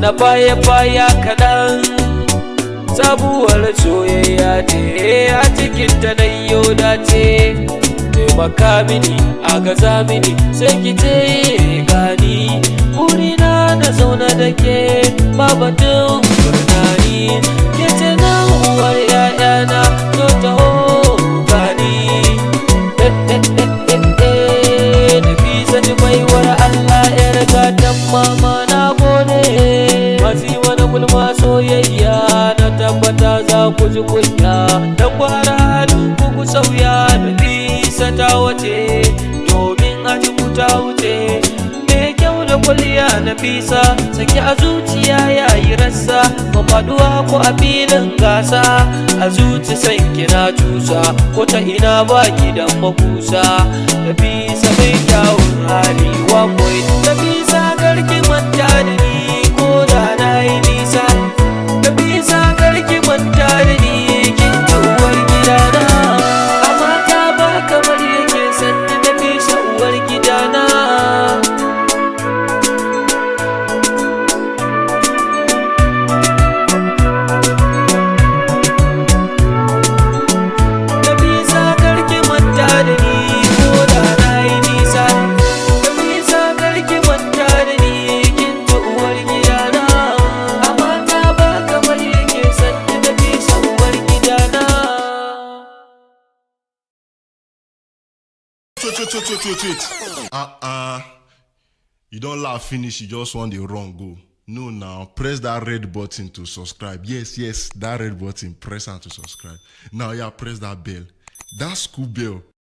na baya kaɗan. Sabuwar soyayya ce a cikin ta na yau dace. Taimaka mini a gaza mini sai ki ce gani. Burina na zauna da ke babatun burnani. Ke ce na uwar ‘ya'yana to taho gani. Nafisa ni baiwar Allah ‘yar gatan mama na gode. Masu yi wani gulma soyayya na tabbata za ku ji kunya. Dan gwara halin ku sauya. Nafisa ta wace domin a ji ku ta wuce. Me kyau da kwalliya Nafisa saki a zuciya yayi rassa. Ba faduwa ko a filin gasa a zuci san kina tusa. Ko ta ina ba gidan makusa. Nafisa mai kyawun hali wa boy. Nafisa garki manta da ni ko da na yi nisa. Nafisa garki manta da ni kin ci uwar gidana. Amma ta ba kamar yake sanni Nafisa uwar gidana. Nafisa garki manta da ni ko da na yi nisa. Nafisa garki manta da ni kin ci uwar gidana. Amma ta ba kamar yake sanni Nafisa uwar gidana. Wait. You don't laugh finish, you just want the wrong go. No, now press that red button to subscribe. Yes, that red button, press on to subscribe. Now, yeah, press that bell. That school bell.